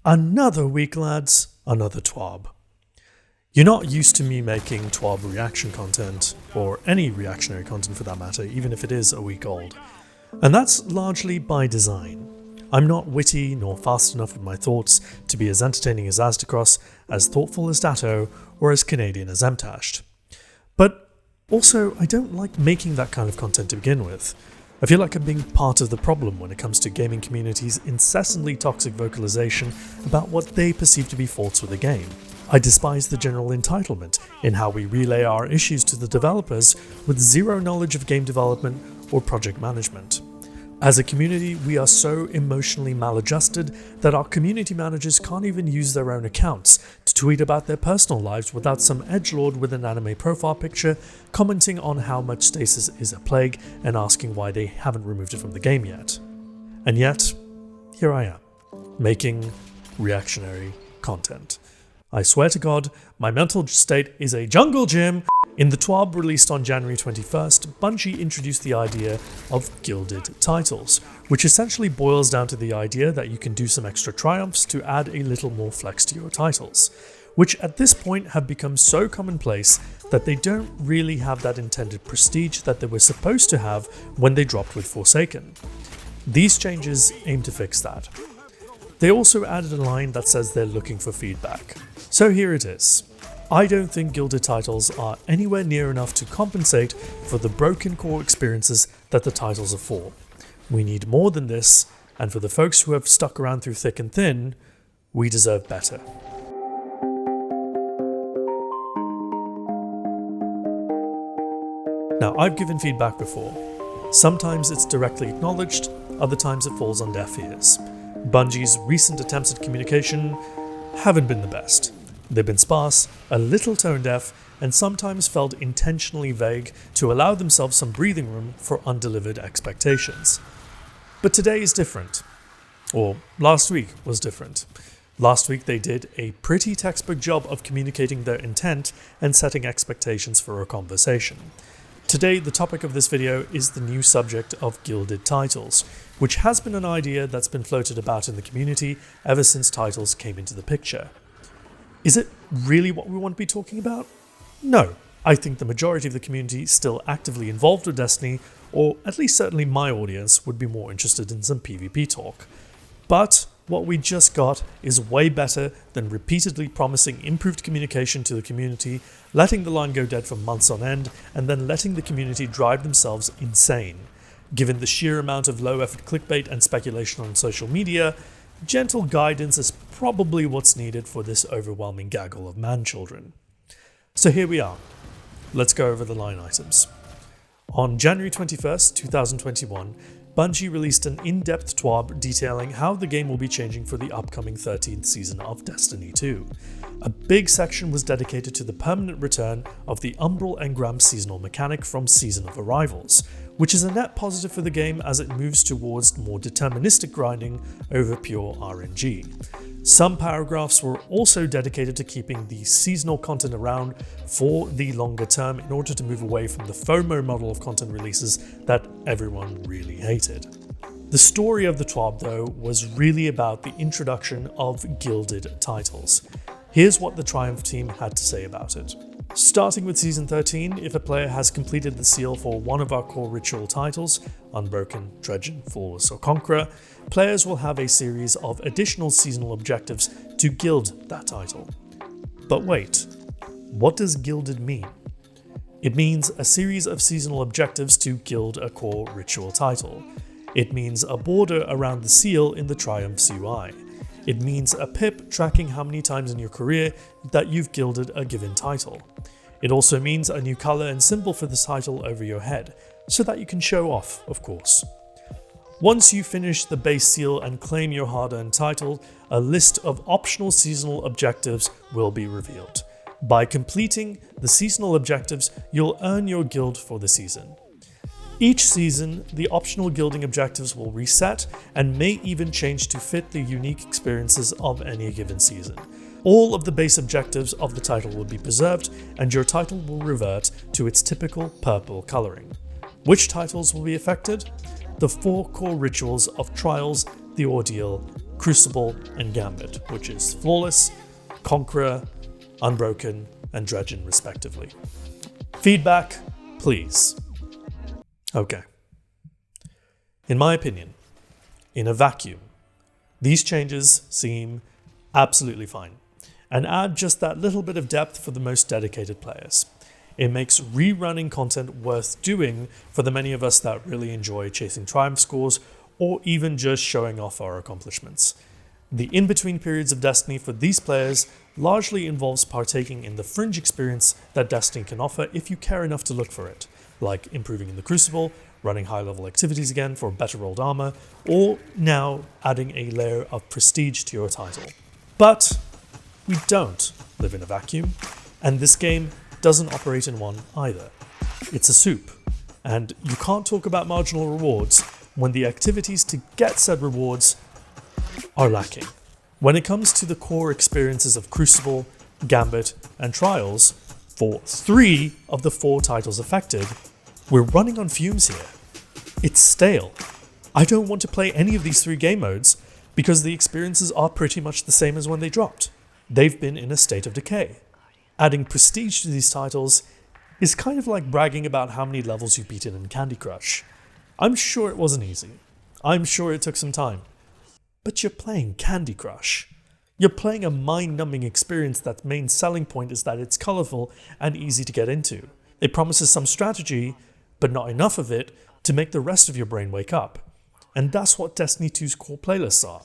Another week, lads, another TWAB. You're not used to me making TWAB reaction content, or any reactionary content for that matter, even if it is a week old. And that's largely by design. I'm not witty nor fast enough with my thoughts to be as entertaining as Aztecross, as thoughtful as Datto, or as Canadian as Emtashed. But also, I don't like making that kind of content to begin with. I feel like I'm being part of the problem when it comes to gaming community's incessantly toxic vocalization about what they perceive to be faults with the game. I despise the general entitlement in how we relay our issues to the developers with zero knowledge of game development or project management. As a community, we are so emotionally maladjusted that our community managers can't even use their own accounts to tweet about their personal lives without some edgelord with an anime profile picture commenting on how much stasis is a plague and asking why they haven't removed it from the game yet. And yet, here I am, making reactionary content. I swear to God, my mental state is a jungle gym. In the TWAB released on January 21st, Bungie introduced the idea of Gilded Titles, which essentially boils down to the idea that you can do some extra triumphs to add a little more flex to your titles, which at this point have become so commonplace that they don't really have that intended prestige that they were supposed to have when they dropped with Forsaken. These changes aim to fix that. They also added a line that says they're looking for feedback. So here it is. I don't think Gilded Titles are anywhere near enough to compensate for the broken core experiences that the titles are for. We need more than this, and for the folks who have stuck around through thick and thin, we deserve better. Now, I've given feedback before. Sometimes it's directly acknowledged, other times it falls on deaf ears. Bungie's recent attempts at communication haven't been the best. They've been sparse, a little tone-deaf, and sometimes felt intentionally vague to allow themselves some breathing room for undelivered expectations. But today is different. Or last week was different. Last week they did a pretty textbook job of communicating their intent and setting expectations for a conversation. Today, the topic of this video is the new subject of Gilded Titles, which has been an idea that's been floated about in the community ever since titles came into the picture. Is it really what we want to be talking about? No. I think the majority of the community still actively involved with Destiny, or at least certainly my audience, would be more interested in some PvP talk. But what we just got is way better than repeatedly promising improved communication to the community, letting the line go dead for months on end, and then letting the community drive themselves insane. Given the sheer amount of low-effort clickbait and speculation on social media, gentle guidance is probably what's needed for this overwhelming gaggle of man-children. So here we are. Let's go over the line items. On January 21st, 2021, Bungie released an in-depth TWAB detailing how the game will be changing for the upcoming 13th season of Destiny 2. A big section was dedicated to the permanent return of the Umbral Engram seasonal mechanic from Season of Arrivals, which is a net positive for the game as it moves towards more deterministic grinding over pure RNG. Some paragraphs were also dedicated to keeping the seasonal content around for the longer term in order to move away from the FOMO model of content releases that everyone really hated. The story of the TWAB, though, was really about the introduction of Gilded Titles. Here's what the Triumph team had to say about it. Starting with Season 13, if a player has completed the seal for one of our core ritual titles, Unbroken, Dredgen, Flawless or Conqueror, players will have a series of additional seasonal objectives to gild that title. But wait, what does gilded mean? It means a series of seasonal objectives to gild a core ritual title. It means a border around the seal in the Triumph's UI. It means a pip tracking how many times in your career that you've gilded a given title. It also means a new color and symbol for the title over your head, so that you can show off, of course. Once you finish the base seal and claim your hard-earned title, a list of optional seasonal objectives will be revealed. By completing the seasonal objectives, you'll earn your guild for the season. Each season, the optional guilding objectives will reset and may even change to fit the unique experiences of any given season. All of the base objectives of the title will be preserved, and your title will revert to its typical purple coloring. Which titles will be affected? The 4 core rituals of Trials, the Ordeal, Crucible, and Gambit, which is Flawless, Conqueror, Unbroken, and Dredgen respectively. Feedback, please. Okay. In my opinion, in a vacuum, these changes seem absolutely fine and add just that little bit of depth for the most dedicated players. It makes rerunning content worth doing for the many of us that really enjoy chasing triumph scores or even just showing off our accomplishments. The in-between periods of Destiny for these players largely involves partaking in the fringe experience that Destiny can offer if you care enough to look for it, like improving in the Crucible, running high-level activities again for better rolled armor, or now adding a layer of prestige to your title. But we don't live in a vacuum, and this game doesn't operate in one either. It's a soup, and you can't talk about marginal rewards when the activities to get said rewards are lacking. When it comes to the core experiences of Crucible, Gambit, and Trials, for 3 of the 4 titles affected, we're running on fumes here. It's stale. I don't want to play any of these 3 game modes because the experiences are pretty much the same as when they dropped. They've been in a state of decay. Adding prestige to these titles is kind of like bragging about how many levels you've beaten in Candy Crush. I'm sure it wasn't easy. I'm sure it took some time. But you're playing Candy Crush. You're playing a mind-numbing experience that's main selling point is that it's colourful and easy to get into. It promises some strategy, but not enough of it to make the rest of your brain wake up. And that's what Destiny 2's core playlists are.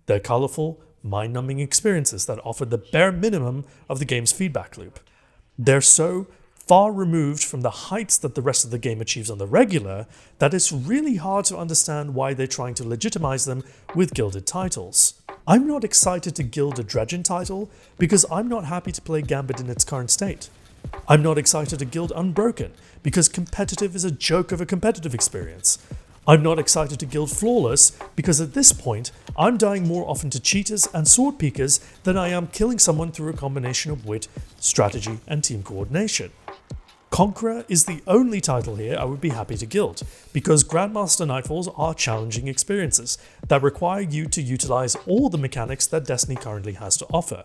They're colourful, mind-numbing experiences that offer the bare minimum of the game's feedback loop. They're so far removed from the heights that the rest of the game achieves on the regular that it's really hard to understand why they're trying to legitimize them with Gilded Titles. I'm not excited to gild a Dredgen title because I'm not happy to play Gambit in its current state. I'm not excited to gild Unbroken because competitive is a joke of a competitive experience. I'm not excited to gild Flawless because at this point I'm dying more often to cheaters and sword peekers than I am killing someone through a combination of wit, strategy and team coordination. Conqueror is the only title here I would be happy to gild, because Grandmaster Nightfalls are challenging experiences that require you to utilize all the mechanics that Destiny currently has to offer.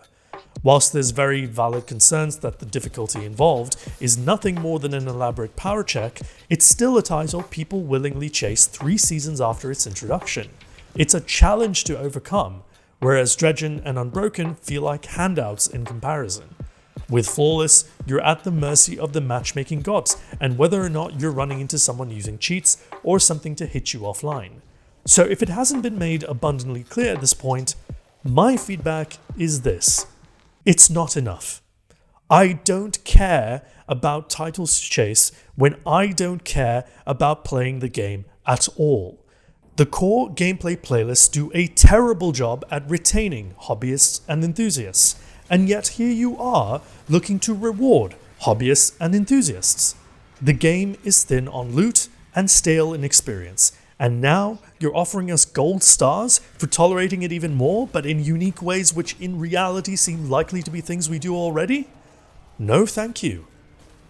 Whilst there's very valid concerns that the difficulty involved is nothing more than an elaborate power check, it's still a title people willingly chase 3 seasons after its introduction. It's a challenge to overcome, whereas Dredgen and Unbroken feel like handouts in comparison. With Flawless, you're at the mercy of the matchmaking gods and whether or not you're running into someone using cheats or something to hit you offline. So if it hasn't been made abundantly clear at this point, my feedback is this. It's not enough. I don't care about titles to chase when I don't care about playing the game at all. The core gameplay playlists do a terrible job at retaining hobbyists and enthusiasts, and yet here you are looking to reward hobbyists and enthusiasts. The game is thin on loot and stale in experience, and now you're offering us gold stars for tolerating it even more, but in unique ways which in reality seem likely to be things we do already? No thank you.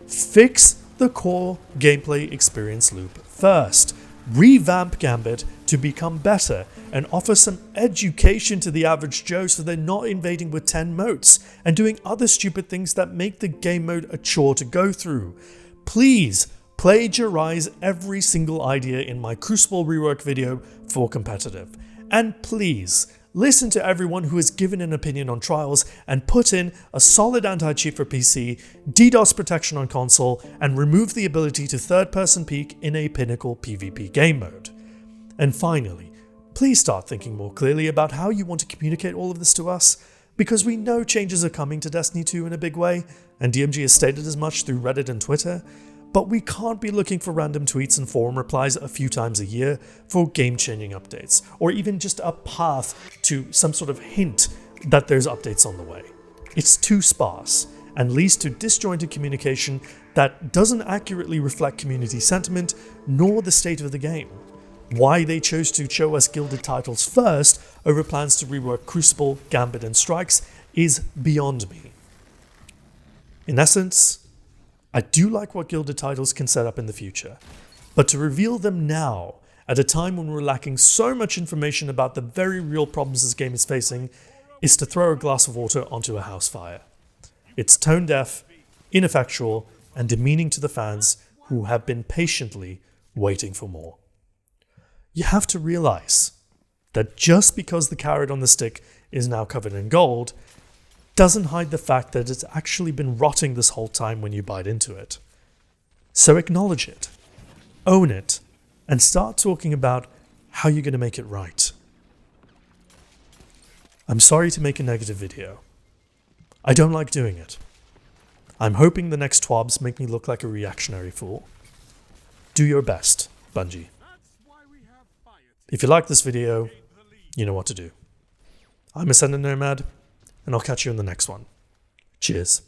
Fix the core gameplay experience loop first. Revamp Gambit to become better and offer some education to the average Joe so they're not invading with 10 moats and doing other stupid things that make the game mode a chore to go through. Please plagiarize every single idea in my Crucible rework video for competitive. And please listen to everyone who has given an opinion on Trials and put in a solid anti-cheat for PC, DDoS protection on console, and remove the ability to third-person peek in a pinnacle PvP game mode. And finally, please start thinking more clearly about how you want to communicate all of this to us, because we know changes are coming to Destiny 2 in a big way, and DMG has stated as much through Reddit and Twitter, but we can't be looking for random tweets and forum replies a few times a year for game-changing updates, or even just a path to some sort of hint that there's updates on the way. It's too sparse, and leads to disjointed communication that doesn't accurately reflect community sentiment nor the state of the game. Why they chose to show us Gilded Titles first over plans to rework Crucible, Gambit and Strikes is beyond me. In essence, I do like what Gilded Titles can set up in the future, but to reveal them now at a time when we're lacking so much information about the very real problems this game is facing, is to throw a glass of water onto a house fire. It's tone deaf, ineffectual, and demeaning to the fans who have been patiently waiting for more. You have to realize that just because the carrot on the stick is now covered in gold doesn't hide the fact that it's actually been rotting this whole time when you bite into it. So acknowledge it, own it, and start talking about how you're going to make it right. I'm sorry to make a negative video. I don't like doing it. I'm hoping the next twabs make me look like a reactionary fool. Do your best, Bungie. If you like this video, you know what to do. I'm Ascendant Nomad, and I'll catch you in the next one. Cheers.